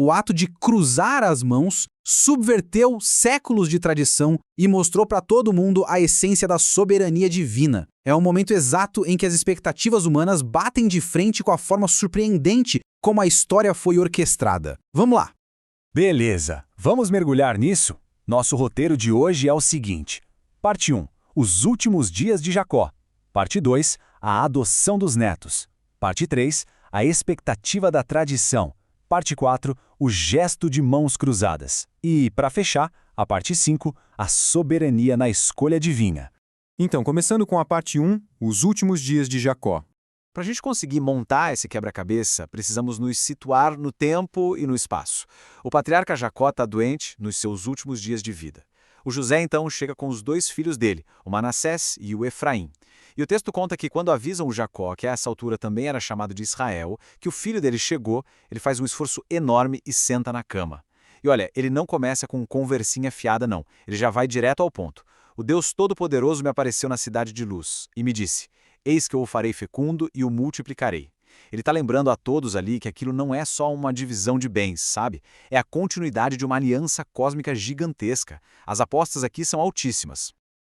O ato de cruzar as mãos subverteu séculos de tradição e mostrou para todo mundo a essência da soberania divina. É o momento exato em que as expectativas humanas batem de frente com a forma surpreendente como a história foi orquestrada. Vamos lá! Beleza, vamos mergulhar nisso? Nosso roteiro de hoje é o seguinte. Parte 1. Os últimos dias de Jacó. Parte 2. A adoção dos netos. Parte 3. A expectativa da tradição. Parte 4. O gesto de mãos cruzadas. E, para fechar, a parte 5. A soberania na escolha divina. Então, começando com a parte 1, os últimos dias de Jacó. Para a gente conseguir montar esse quebra-cabeça, precisamos nos situar no tempo e no espaço. O patriarca Jacó está doente nos seus últimos dias de vida. O José, então, chega com os 2 filhos dele, o Manassés e o Efraim. E o texto conta que quando avisam o Jacó, que a essa altura também era chamado de Israel, que o filho dele chegou, ele faz um esforço enorme e senta na cama. E olha, ele não começa com conversinha fiada não, ele já vai direto ao ponto. O Deus Todo-Poderoso me apareceu na cidade de luz e me disse: eis que eu o farei fecundo e o multiplicarei. Ele está lembrando a todos ali que aquilo não é só uma divisão de bens, sabe? É a continuidade de uma aliança cósmica gigantesca. As apostas aqui são altíssimas.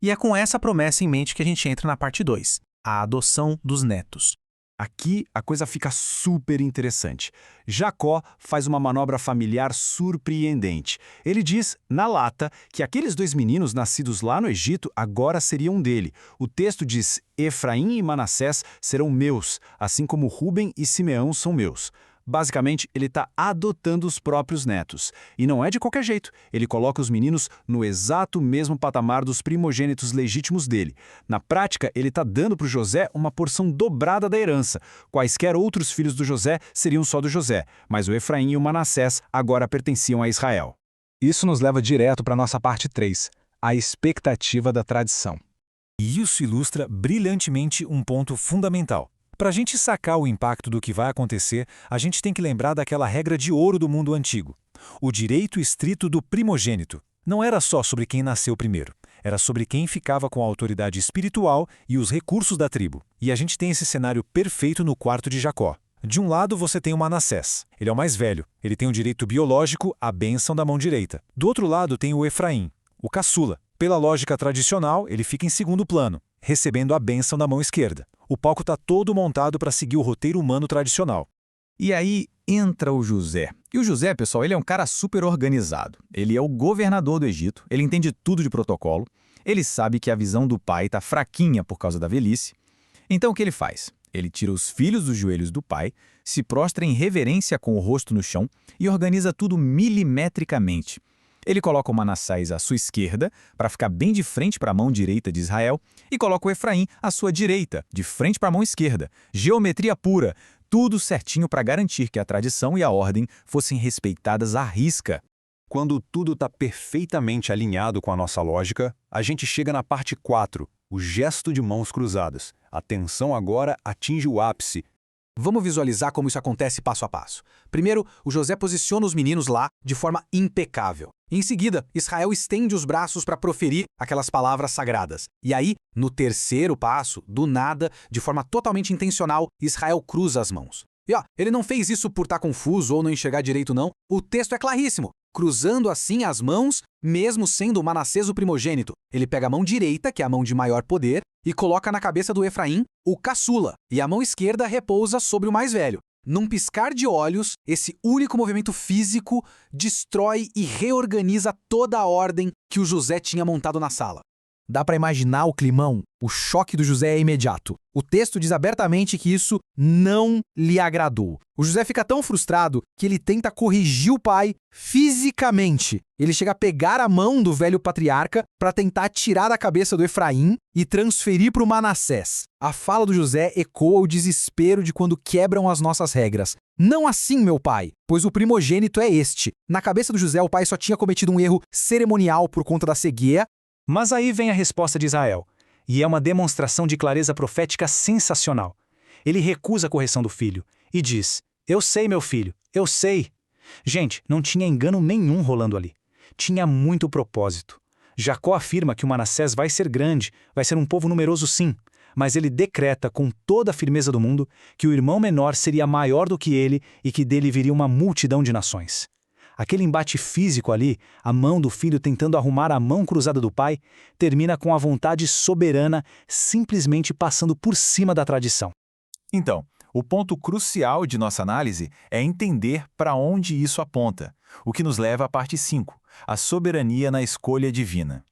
E é com essa promessa em mente que a gente entra na parte 2, a adoção dos netos. Aqui a coisa fica super interessante. Jacó faz uma manobra familiar surpreendente. Ele diz, na lata, que aqueles 2 meninos nascidos lá no Egito agora seriam dele. O texto diz, Efraim e Manassés serão meus, assim como Rúben e Simeão são meus. Basicamente, ele está adotando os próprios netos. E não é de qualquer jeito. Ele coloca os meninos no exato mesmo patamar dos primogênitos legítimos dele. Na prática, ele está dando para o José uma porção dobrada da herança. Quaisquer outros filhos do José seriam só do José, mas o Efraim e o Manassés agora pertenciam a Israel. Isso nos leva direto para a nossa parte 3, a expectativa da tradição. E isso ilustra brilhantemente um ponto fundamental. Para a gente sacar o impacto do que vai acontecer, a gente tem que lembrar daquela regra de ouro do mundo antigo. O direito estrito do primogênito. Não era só sobre quem nasceu primeiro, era sobre quem ficava com a autoridade espiritual e os recursos da tribo. E a gente tem esse cenário perfeito no quarto de Jacó. De um lado você tem o Manassés. Ele é o mais velho, ele tem o direito biológico, a bênção da mão direita. Do outro lado tem o Efraim, o caçula. Pela lógica tradicional, ele fica em segundo plano, recebendo a bênção da mão esquerda. O palco está todo montado para seguir o roteiro humano tradicional. E aí entra o José. E o José, pessoal, ele é um cara super organizado. Ele é o governador do Egito, ele entende tudo de protocolo, ele sabe que a visão do pai está fraquinha por causa da velhice. Então o que ele faz? Ele tira os filhos dos joelhos do pai, se prostra em reverência com o rosto no chão e organiza tudo milimetricamente. Ele coloca o Manassés à sua esquerda, para ficar bem de frente para a mão direita de Israel, e coloca o Efraim à sua direita, de frente para a mão esquerda. Geometria pura, tudo certinho para garantir que a tradição e a ordem fossem respeitadas à risca. Quando tudo está perfeitamente alinhado com a nossa lógica, a gente chega na parte 4, o gesto de mãos cruzadas. A tensão agora atinge o ápice. Vamos visualizar como isso acontece passo a passo. Primeiro, o José posiciona os meninos lá de forma impecável. Em seguida, Israel estende os braços para proferir aquelas palavras sagradas. E aí, no terceiro passo, do nada, de forma totalmente intencional, Israel cruza as mãos. E ele não fez isso por estar confuso ou não enxergar direito não. O texto é claríssimo. Cruzando assim as mãos, mesmo sendo o Manassés o primogênito. Ele pega a mão direita, que é a mão de maior poder, e coloca na cabeça do Efraim o caçula, e a mão esquerda repousa sobre o mais velho. Num piscar de olhos, esse único movimento físico destrói e reorganiza toda a ordem que o José tinha montado na sala. Dá para imaginar o climão? O choque do José é imediato. O texto diz abertamente que isso não lhe agradou. O José fica tão frustrado que ele tenta corrigir o pai fisicamente. Ele chega a pegar a mão do velho patriarca para tentar tirar da cabeça do Efraim e transferir para o Manassés. A fala do José ecoa o desespero de quando quebram as nossas regras. Não assim, meu pai, pois o primogênito é este. Na cabeça do José, o pai só tinha cometido um erro cerimonial por conta da cegueira. Mas aí vem a resposta de Israel, e é uma demonstração de clareza profética sensacional. Ele recusa a correção do filho e diz: eu sei, meu filho, eu sei. Gente, não tinha engano nenhum rolando ali. Tinha muito propósito. Jacó afirma que o Manassés vai ser grande, vai ser um povo numeroso sim, mas ele decreta com toda a firmeza do mundo que o irmão menor seria maior do que ele e que dele viria uma multidão de nações. Aquele embate físico ali, a mão do filho tentando arrumar a mão cruzada do pai, termina com a vontade soberana simplesmente passando por cima da tradição. Então, o ponto crucial de nossa análise é entender para onde isso aponta, o que nos leva à parte 5, a soberania na escolha divina.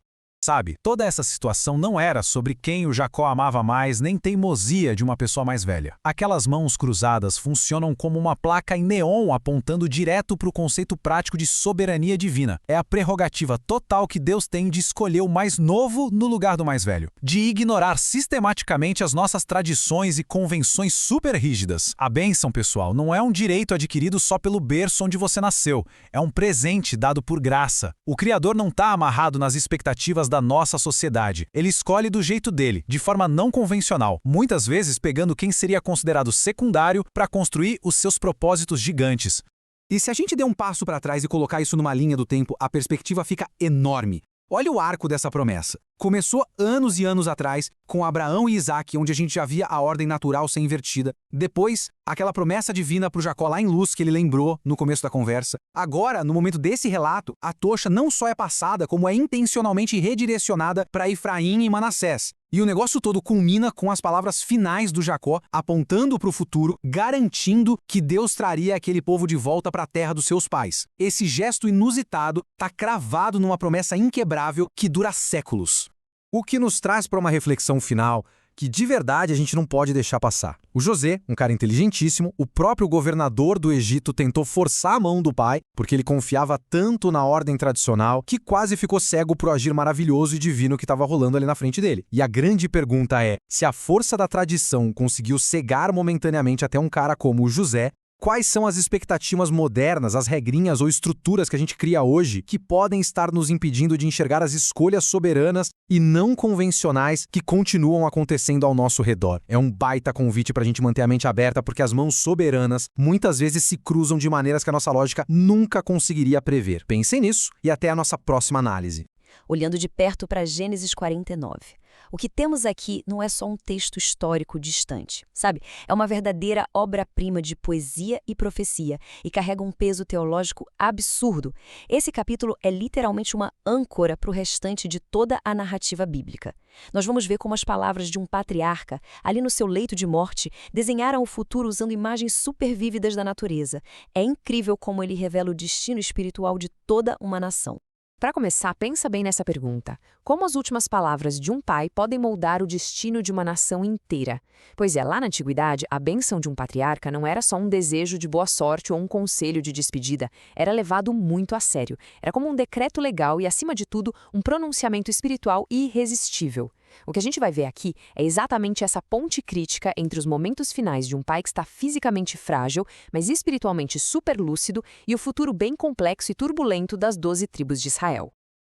Sabe, toda essa situação não era sobre quem o Jacó amava mais, nem teimosia de uma pessoa mais velha. Aquelas mãos cruzadas funcionam como uma placa em neon apontando direto para o conceito prático de soberania divina. É a prerrogativa total que Deus tem de escolher o mais novo no lugar do mais velho, de ignorar sistematicamente as nossas tradições e convenções super rígidas. A bênção, pessoal, não é um direito adquirido só pelo berço onde você nasceu. É um presente dado por graça. O Criador não está amarrado nas expectativas da nossa sociedade. Ele escolhe do jeito dele, de forma não convencional, muitas vezes pegando quem seria considerado secundário para construir os seus propósitos gigantes. E se a gente der um passo para trás e colocar isso numa linha do tempo, a perspectiva fica enorme. Olha o arco dessa promessa. Começou anos e anos atrás, com Abraão e Isaac, onde a gente já via a ordem natural ser invertida. Depois, aquela promessa divina para o Jacó lá em Luz, que ele lembrou no começo da conversa. Agora, no momento desse relato, a tocha não só é passada, como é intencionalmente redirecionada para Efraim e Manassés. E o negócio todo culmina com as palavras finais do Jacó, apontando para o futuro, garantindo que Deus traria aquele povo de volta para a terra dos seus pais. Esse gesto inusitado está cravado numa promessa inquebrável que dura séculos. O que nos traz para uma reflexão final que de verdade a gente não pode deixar passar. O José, um cara inteligentíssimo, o próprio governador do Egito tentou forçar a mão do pai, porque ele confiava tanto na ordem tradicional que quase ficou cego pro agir maravilhoso e divino que estava rolando ali na frente dele. E a grande pergunta é, se a força da tradição conseguiu cegar momentaneamente até um cara como o José, quais são as expectativas modernas, as regrinhas ou estruturas que a gente cria hoje que podem estar nos impedindo de enxergar as escolhas soberanas e não convencionais que continuam acontecendo ao nosso redor? É um baita convite para a gente manter a mente aberta, porque as mãos soberanas muitas vezes se cruzam de maneiras que a nossa lógica nunca conseguiria prever. Pensem nisso e até a nossa próxima análise. Olhando de perto para Gênesis 49. O que temos aqui não é só um texto histórico distante, sabe? É uma verdadeira obra-prima de poesia e profecia e carrega um peso teológico absurdo. Esse capítulo é literalmente uma âncora para o restante de toda a narrativa bíblica. Nós vamos ver como as palavras de um patriarca, ali no seu leito de morte, desenharam o futuro usando imagens super vívidas da natureza. É incrível como ele revela o destino espiritual de toda uma nação. Para começar, pensa bem nessa pergunta. Como as últimas palavras de um pai podem moldar o destino de uma nação inteira? Pois é, lá na antiguidade, a bênção de um patriarca não era só um desejo de boa sorte ou um conselho de despedida, era levado muito a sério. Era como um decreto legal e, acima de tudo, um pronunciamento espiritual irresistível. O que a gente vai ver aqui é exatamente essa ponte crítica entre os momentos finais de um pai que está fisicamente frágil, mas espiritualmente superlúcido, e o futuro bem complexo e turbulento das 12 tribos de Israel.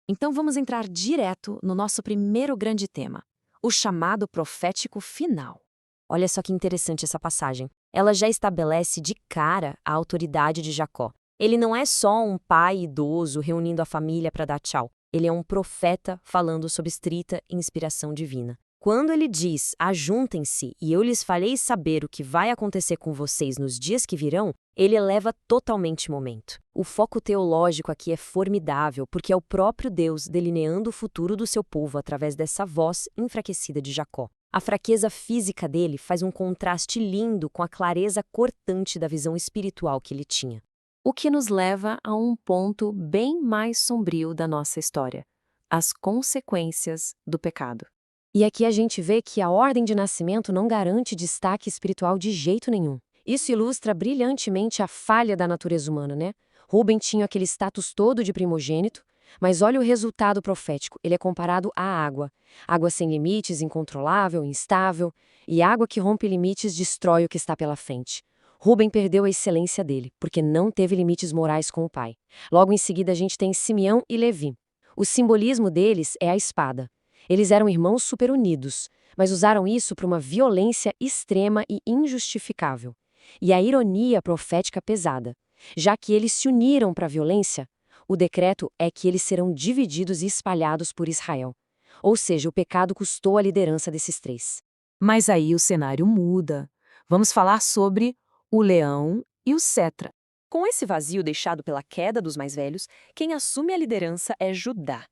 Então vamos entrar direto no nosso primeiro grande tema, o chamado profético final. Olha só que interessante essa passagem. Ela já estabelece de cara a autoridade de Jacó. Ele não é só um pai idoso reunindo a família para dar tchau. Ele é um profeta falando sob estrita inspiração divina. Quando ele diz, ajuntem-se e eu lhes farei saber o que vai acontecer com vocês nos dias que virão, ele eleva totalmente o momento. O foco teológico aqui é formidável, porque é o próprio Deus delineando o futuro do seu povo através dessa voz enfraquecida de Jacó. A fraqueza física dele faz um contraste lindo com a clareza cortante da visão espiritual que ele tinha. O que nos leva a um ponto bem mais sombrio da nossa história: as consequências do pecado. E aqui a gente vê que a ordem de nascimento não garante destaque espiritual de jeito nenhum. Isso ilustra brilhantemente a falha da natureza humana, né? Rúben tinha aquele status todo de primogênito, mas olha o resultado profético. Ele é comparado à água. Água sem limites, incontrolável, instável, e água que rompe limites destrói o que está pela frente. Rúben perdeu a excelência dele, porque não teve limites morais com o pai. Logo em seguida a gente tem Simeão e Levi. O simbolismo deles é a espada. Eles eram irmãos super unidos, mas usaram isso para uma violência extrema e injustificável. E a ironia profética pesada. Já que eles se uniram para a violência, o decreto é que eles serão divididos e espalhados por Israel. Ou seja, o pecado custou a liderança desses três. Mas aí o cenário muda. Vamos falar sobre o leão e o cetra. Com esse vazio deixado pela queda dos mais velhos, quem assume a liderança é Judá.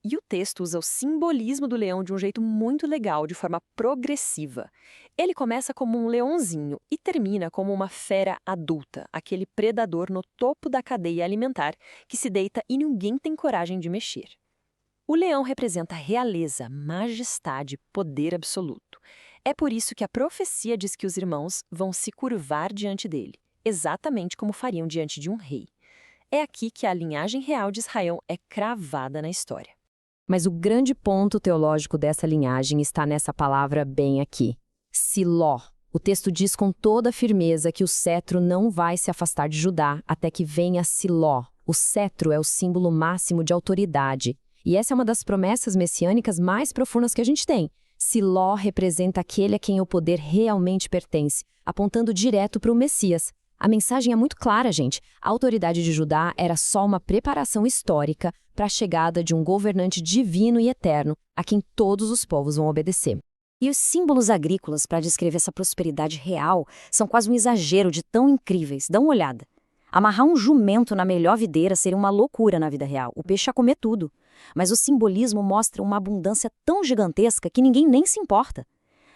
E o texto usa o simbolismo do leão de um jeito muito legal, de forma progressiva. Ele começa como um leãozinho e termina como uma fera adulta, aquele predador no topo da cadeia alimentar que se deita e ninguém tem coragem de mexer. O leão representa realeza, majestade, poder absoluto. É por isso que a profecia diz que os irmãos vão se curvar diante dele, exatamente como fariam diante de um rei. É aqui que a linhagem real de Israel é cravada na história. Mas o grande ponto teológico dessa linhagem está nessa palavra bem aqui, Siló. O texto diz com toda firmeza que o cetro não vai se afastar de Judá até que venha Siló. O cetro é o símbolo máximo de autoridade. E essa é uma das promessas messiânicas mais profundas que a gente tem. Siló representa aquele a quem o poder realmente pertence, apontando direto para o Messias. A mensagem é muito clara, gente. A autoridade de Judá era só uma preparação histórica para a chegada de um governante divino e eterno, a quem todos os povos vão obedecer. E os símbolos agrícolas para descrever essa prosperidade real são quase um exagero de tão incríveis. Dá uma olhada. Amarrar um jumento na melhor videira seria uma loucura na vida real. O peixe ia comer tudo. Mas o simbolismo mostra uma abundância tão gigantesca que ninguém nem se importa.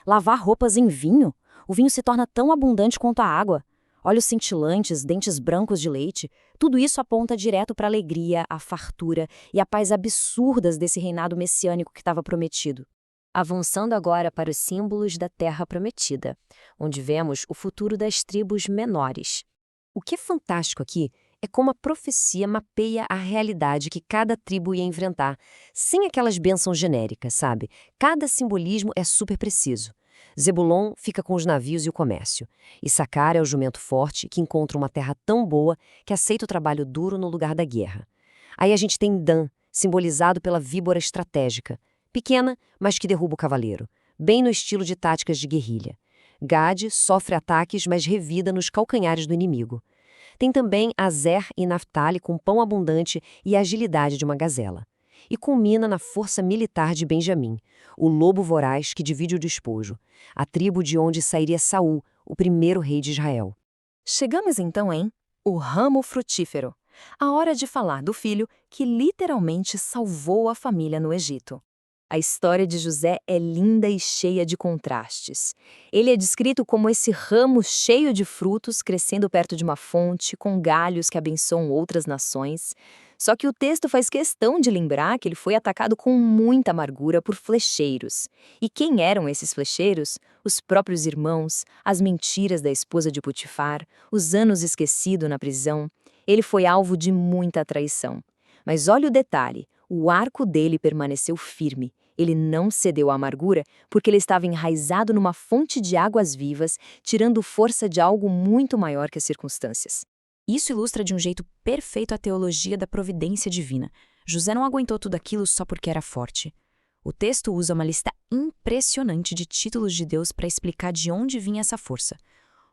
Lavar roupas em vinho? O vinho se torna tão abundante quanto a água. Olhos cintilantes, dentes brancos de leite, tudo isso aponta direto para a alegria, a fartura e a paz absurdas desse reinado messiânico que estava prometido. Avançando agora para os símbolos da Terra Prometida, onde vemos o futuro das tribos menores. O que é fantástico aqui é como a profecia mapeia a realidade que cada tribo ia enfrentar, sem aquelas bênçãos genéricas, sabe? Cada simbolismo é super preciso. Zebulon fica com os navios e o comércio. Issacar é o jumento forte que encontra uma terra tão boa que aceita o trabalho duro no lugar da guerra. Aí a gente tem Dan, simbolizado pela víbora estratégica. Pequena, mas que derruba o cavaleiro. Bem no estilo de táticas de guerrilha. Gad sofre ataques, mas revida nos calcanhares do inimigo. Tem também Azer e Naphtali com pão abundante e a agilidade de uma gazela. E culmina na força militar de Benjamim, o lobo voraz que divide o despojo, a tribo de onde sairia Saul, o primeiro rei de Israel. Chegamos então em o ramo frutífero, a hora de falar do filho que literalmente salvou a família no Egito. A história de José é linda e cheia de contrastes. Ele é descrito como esse ramo cheio de frutos crescendo perto de uma fonte, com galhos que abençoam outras nações. Só que o texto faz questão de lembrar que ele foi atacado com muita amargura por flecheiros. E quem eram esses flecheiros? Os próprios irmãos, as mentiras da esposa de Potifar, os anos esquecidos na prisão. Ele foi alvo de muita traição. Mas olha o detalhe, o arco dele permaneceu firme. Ele não cedeu à amargura porque ele estava enraizado numa fonte de águas vivas, tirando força de algo muito maior que as circunstâncias. Isso ilustra de um jeito perfeito a teologia da providência divina. José não aguentou tudo aquilo só porque era forte. O texto usa uma lista impressionante de títulos de Deus para explicar de onde vinha essa força.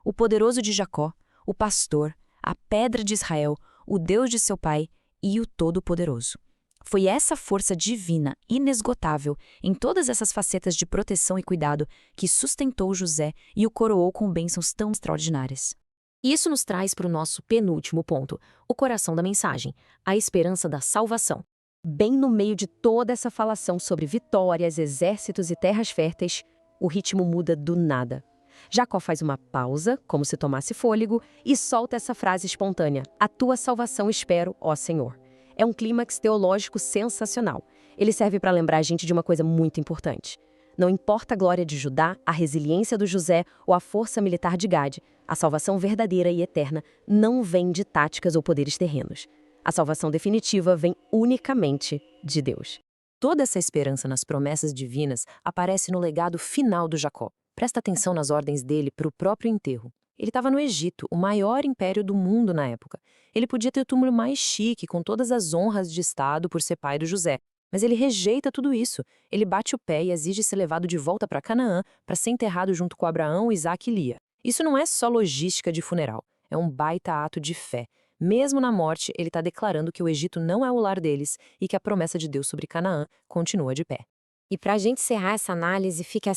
O poderoso de Jacó, o pastor, a pedra de Israel, o Deus de seu pai e o Todo-Poderoso. Foi essa força divina, inesgotável, em todas essas facetas de proteção e cuidado, que sustentou José e o coroou com bênçãos tão extraordinárias. Isso nos traz para o nosso penúltimo ponto, o coração da mensagem, a esperança da salvação. Bem no meio de toda essa falação sobre vitórias, exércitos e terras férteis, o ritmo muda do nada. Jacó faz uma pausa, como se tomasse fôlego, e solta essa frase espontânea: "A tua salvação espero, ó Senhor." É um clímax teológico sensacional. Ele serve para lembrar a gente de uma coisa muito importante. Não importa a glória de Judá, a resiliência do José ou a força militar de Gad, a salvação verdadeira e eterna não vem de táticas ou poderes terrenos. A salvação definitiva vem unicamente de Deus. Toda essa esperança nas promessas divinas aparece no legado final do Jacó. Presta atenção nas ordens dele para o próprio enterro. Ele estava no Egito, o maior império do mundo na época. Ele podia ter o túmulo mais chique, com todas as honras de Estado por ser pai do José. Mas ele rejeita tudo isso. Ele bate o pé e exige ser levado de volta para Canaã para ser enterrado junto com Abraão, Isaque e Lia. Isso não é só logística de funeral, é um baita ato de fé. Mesmo na morte, ele está declarando que o Egito não é o lar deles e que a promessa de Deus sobre Canaã continua de pé. E para a gente encerrar essa análise, fica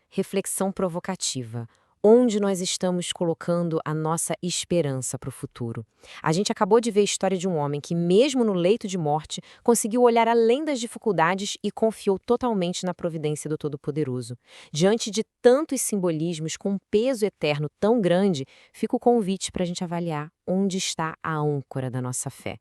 reflexão provocativa. Onde nós estamos colocando a nossa esperança para o futuro? A gente acabou de ver a história de um homem que, mesmo no leito de morte, conseguiu olhar além das dificuldades e confiou totalmente na providência do Todo-Poderoso. Diante de tantos simbolismos com um peso eterno tão grande, fica o convite para a gente avaliar onde está a âncora da nossa fé.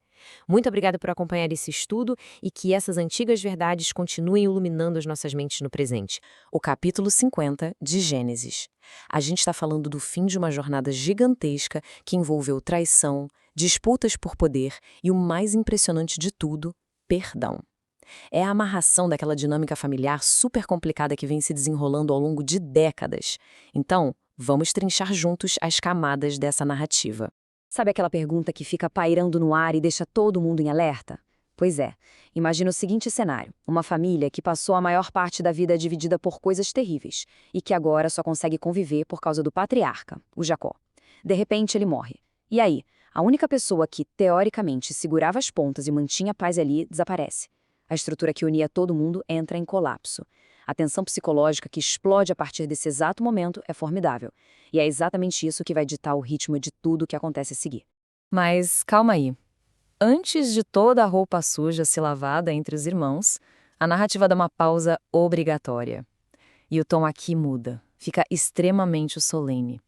Muito obrigada por acompanhar esse estudo e que essas antigas verdades continuem iluminando as nossas mentes no presente. O capítulo 50 de Gênesis. A gente está falando do fim de uma jornada gigantesca que envolveu traição, disputas por poder e o mais impressionante de tudo, perdão. É a amarração daquela dinâmica familiar super complicada que vem se desenrolando ao longo de décadas. Então, vamos trinchar juntos as camadas dessa narrativa. Sabe aquela pergunta que fica pairando no ar e deixa todo mundo em alerta? Pois é, imagina o seguinte cenário. Uma família que passou a maior parte da vida dividida por coisas terríveis e que agora só consegue conviver por causa do patriarca, o Jacó. De repente ele morre. E aí, a única pessoa que, teoricamente, segurava as pontas e mantinha a paz ali desaparece. A estrutura que unia todo mundo entra em colapso. A tensão psicológica que explode a partir desse exato momento é formidável. E é exatamente isso que vai ditar o ritmo de tudo o que acontece a seguir. Mas calma aí. Antes de toda a roupa suja ser lavada entre os irmãos, a narrativa dá uma pausa obrigatória. E o tom aqui muda. Fica extremamente solene.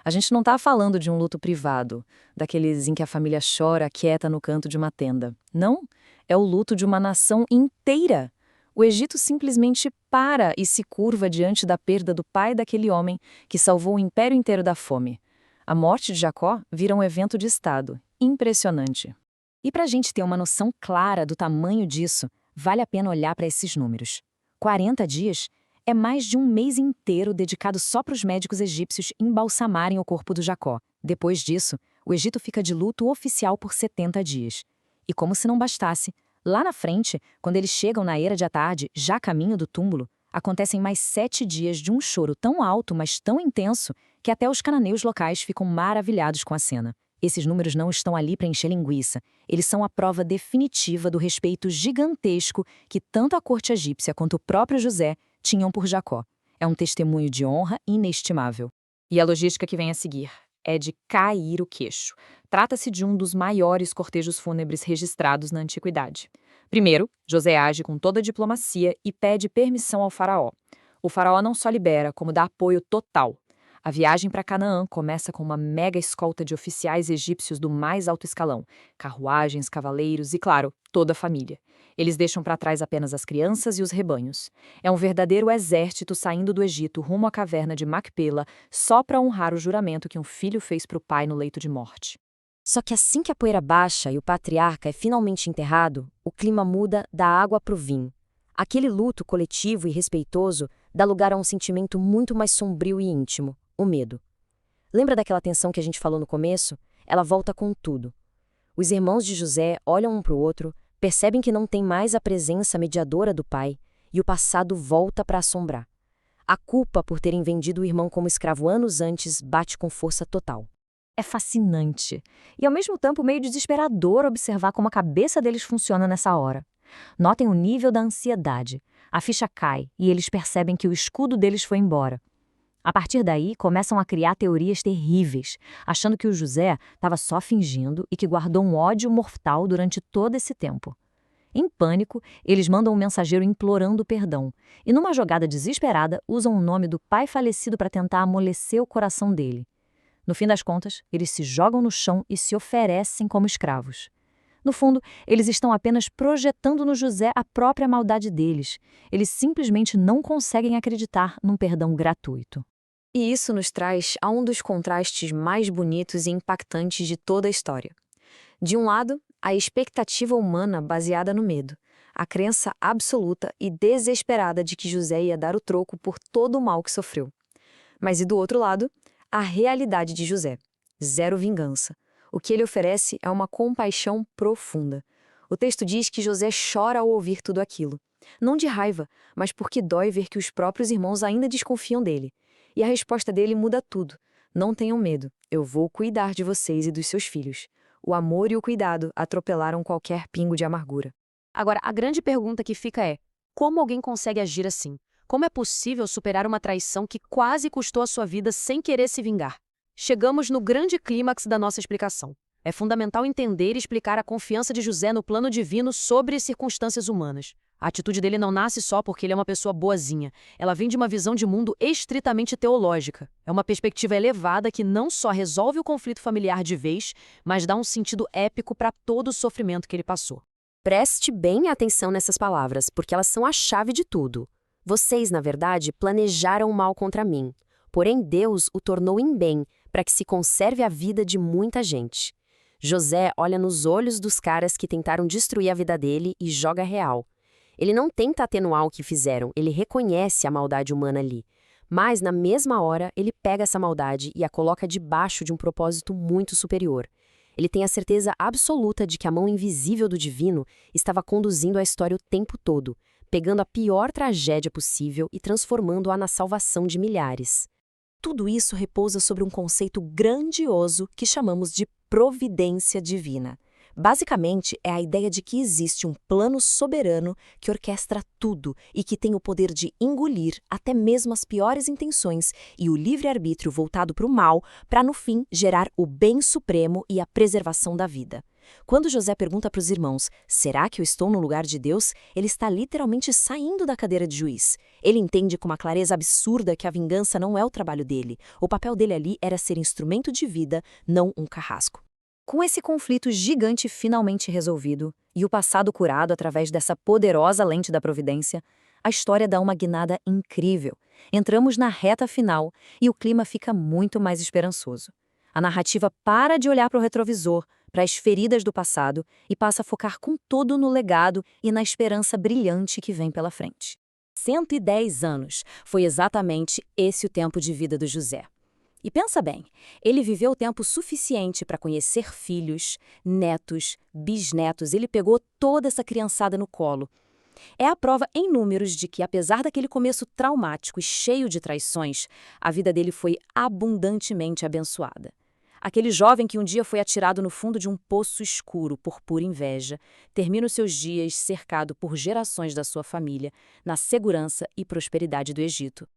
A gente não está falando de um luto privado, daqueles em que a família chora quieta no canto de uma tenda. Não, é o luto de uma nação inteira. O Egito simplesmente para e se curva diante da perda do pai daquele homem que salvou o império inteiro da fome. A morte de Jacó vira um evento de Estado. Impressionante. E para a gente ter uma noção clara do tamanho disso, vale a pena olhar para esses números. 40 dias é mais de um mês inteiro dedicado só para os médicos egípcios embalsamarem o corpo do Jacó. Depois disso, o Egito fica de luto oficial por 70 dias. E como se não bastasse, lá na frente, quando eles chegam na eira de Atade, já a caminho do túmulo, acontecem mais 7 dias de um choro tão alto, mas tão intenso, que até os cananeus locais ficam maravilhados com a cena. Esses números não estão ali para encher linguiça. Eles são a prova definitiva do respeito gigantesco que tanto a corte egípcia quanto o próprio José tinham por Jacó. É um testemunho de honra inestimável. E a logística que vem a seguir é de cair o queixo. Trata-se de um dos maiores cortejos fúnebres registrados na antiguidade. Primeiro, José age com toda a diplomacia e pede permissão ao faraó. O faraó não só libera, como dá apoio total. A viagem para Canaã começa com uma mega escolta de oficiais egípcios do mais alto escalão, carruagens, cavaleiros e, claro, toda a família. Eles deixam para trás apenas as crianças e os rebanhos. É um verdadeiro exército saindo do Egito rumo à caverna de Macpela só para honrar o juramento que um filho fez para o pai no leito de morte. Só que assim que a poeira baixa e o patriarca é finalmente enterrado, o clima muda da água para o vinho. Aquele luto coletivo e respeitoso dá lugar a um sentimento muito mais sombrio e íntimo. O medo. Lembra daquela tensão que a gente falou no começo? Ela volta com tudo. Os irmãos de José olham um para o outro, percebem que não tem mais a presença mediadora do pai, e o passado volta para assombrar. A culpa por terem vendido o irmão como escravo anos antes bate com força total. É fascinante e, ao mesmo tempo, meio desesperador observar como a cabeça deles funciona nessa hora. Notem o nível da ansiedade. A ficha cai e eles percebem que o escudo deles foi embora. A partir daí, começam a criar teorias terríveis, achando que o José estava só fingindo e que guardou um ódio mortal durante todo esse tempo. Em pânico, eles mandam um mensageiro implorando perdão e, numa jogada desesperada, usam o nome do pai falecido para tentar amolecer o coração dele. No fim das contas, eles se jogam no chão e se oferecem como escravos. No fundo, eles estão apenas projetando no José a própria maldade deles. Eles simplesmente não conseguem acreditar num perdão gratuito. E isso nos traz a um dos contrastes mais bonitos e impactantes de toda a história. De um lado, a expectativa humana baseada no medo, a crença absoluta e desesperada de que José ia dar o troco por todo o mal que sofreu. Mas e do outro lado, a realidade de José. Zero vingança. O que ele oferece é uma compaixão profunda. O texto diz que José chora ao ouvir tudo aquilo. Não de raiva, mas porque dói ver que os próprios irmãos ainda desconfiam dele. E a resposta dele muda tudo. Não tenham medo, eu vou cuidar de vocês e dos seus filhos. O amor e o cuidado atropelaram qualquer pingo de amargura. Agora, a grande pergunta que fica é: como alguém consegue agir assim? Como é possível superar uma traição que quase custou a sua vida sem querer se vingar? Chegamos no grande clímax da nossa explicação. É fundamental entender e explicar a confiança de José no plano divino sobre circunstâncias humanas. A atitude dele não nasce só porque ele é uma pessoa boazinha. Ela vem de uma visão de mundo estritamente teológica. É uma perspectiva elevada que não só resolve o conflito familiar de vez, mas dá um sentido épico para todo o sofrimento que ele passou. Preste bem atenção nessas palavras, porque elas são a chave de tudo. Vocês, na verdade, planejaram o mal contra mim. Porém, Deus o tornou em bem, para que se conserve a vida de muita gente. José olha nos olhos dos caras que tentaram destruir a vida dele e joga real. Ele não tenta atenuar o que fizeram, ele reconhece a maldade humana ali. Mas, na mesma hora, ele pega essa maldade e a coloca debaixo de um propósito muito superior. Ele tem a certeza absoluta de que a mão invisível do divino estava conduzindo a história o tempo todo, pegando a pior tragédia possível e transformando-a na salvação de milhares. Tudo isso repousa sobre um conceito grandioso que chamamos de providência divina. Basicamente, é a ideia de que existe um plano soberano que orquestra tudo e que tem o poder de engolir até mesmo as piores intenções e o livre-arbítrio voltado para o mal, para no fim gerar o bem supremo e a preservação da vida. Quando José pergunta para os irmãos, será que eu estou no lugar de Deus? Ele está literalmente saindo da cadeira de juiz. Ele entende com uma clareza absurda que a vingança não é o trabalho dele. O papel dele ali era ser instrumento de vida, não um carrasco. Com esse conflito gigante finalmente resolvido e o passado curado através dessa poderosa lente da providência, a história dá uma guinada incrível. Entramos na reta final e o clima fica muito mais esperançoso. A narrativa para de olhar para o retrovisor, para as feridas do passado e passa a focar com todo no legado e na esperança brilhante que vem pela frente. 110 anos foi exatamente esse o tempo de vida do José. E pensa bem, ele viveu tempo suficiente para conhecer filhos, netos, bisnetos, ele pegou toda essa criançada no colo. É a prova em números de que, apesar daquele começo traumático e cheio de traições, a vida dele foi abundantemente abençoada. Aquele jovem que um dia foi atirado no fundo de um poço escuro por pura inveja, termina os seus dias cercado por gerações da sua família, na segurança e prosperidade do Egito.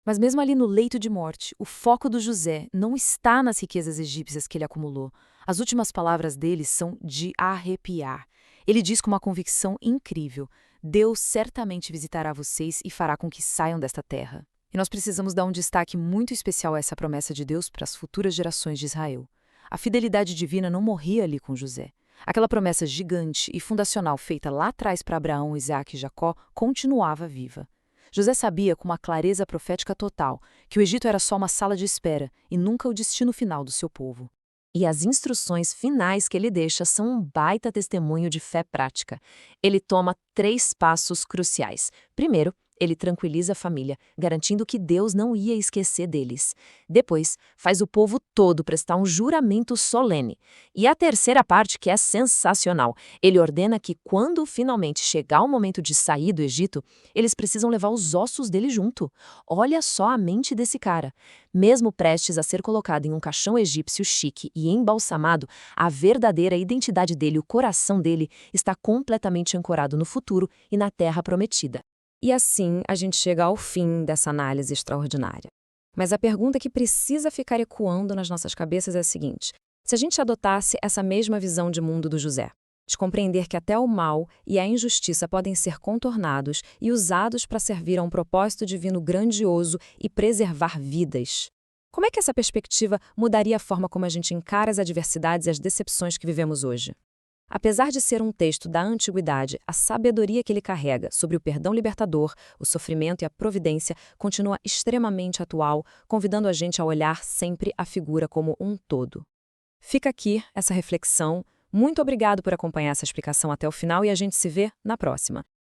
Mas mesmo ali no leito de morte, o foco do José não está nas riquezas egípcias que ele acumulou. As últimas palavras dele são de arrepiar. Ele diz com uma convicção incrível: Deus certamente visitará vocês e fará com que saiam desta terra. E nós precisamos dar um destaque muito especial a essa promessa de Deus para as futuras gerações de Israel. A fidelidade divina não morria ali com José. Aquela promessa gigante e fundacional feita lá atrás para Abraão, Isaque e Jacó continuava viva. José sabia com uma clareza profética total que o Egito era só uma sala de espera e nunca o destino final do seu povo. E as instruções finais que ele deixa são um baita testemunho de fé prática. Ele toma 3 passos cruciais. Primeiro, ele tranquiliza a família, garantindo que Deus não ia esquecer deles. Depois, faz o povo todo prestar um juramento solene. E a terceira parte, que é sensacional, ele ordena que quando finalmente chegar o momento de sair do Egito, eles precisam levar os ossos dele junto. Olha só a mente desse cara. Mesmo prestes a ser colocado em um caixão egípcio chique e embalsamado, a verdadeira identidade dele, o coração dele, está completamente ancorado no futuro e na terra prometida. E assim a gente chega ao fim dessa análise extraordinária. Mas a pergunta que precisa ficar ecoando nas nossas cabeças é a seguinte: se a gente adotasse essa mesma visão de mundo do José, de compreender que até o mal e a injustiça podem ser contornados e usados para servir a um propósito divino grandioso e preservar vidas, como é que essa perspectiva mudaria a forma como a gente encara as adversidades e as decepções que vivemos hoje? Apesar de ser um texto da antiguidade, a sabedoria que ele carrega sobre o perdão libertador, o sofrimento e a providência continua extremamente atual, convidando a gente a olhar sempre a figura como um todo. Fica aqui essa reflexão. Muito obrigado por acompanhar essa explicação até o final e a gente se vê na próxima.